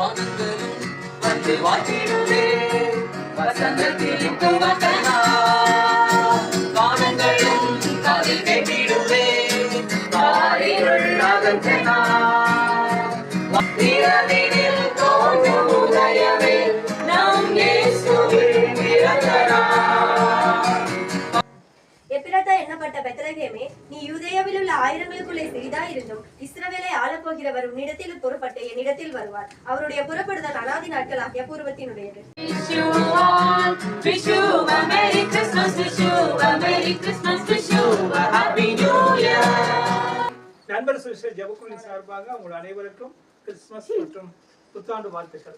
வானங்களும் வந்து வாழ்த்திடுவே வசந்தத்தின் துவக்கனா வானங்களும் காதில் கேட்டிடுவே காரிருள் அகற்றனா இரவினில் தோன்றும் உதயமே நம் இயேசுவின் பிறந்தனா. எப்பிராத்தா எண்ணப்பட்ட பெத்லகேமே, நீ யூதேயாவில் உள்ள ஆயிரங்களுக்குள்ளே சிறிதாயிருந்தும் இஸ்ரவேலை ஆளப்போகிறவர் உன்னிடத்தில் புறப்பட்டு என்னிடத்தில் வருவார். அவருடைய புறப்படுதல் அநாதி நாட்களாகிய பூர்வத்தினுடையது. நண்பர் சுவிசேஷ ஜெபக்குழுவின் சார்பாக உங்கள் அனைவருக்கும் கிறிஸ்துமஸ் மற்றும் புத்தாண்டு வாழ்த்துக்கள்.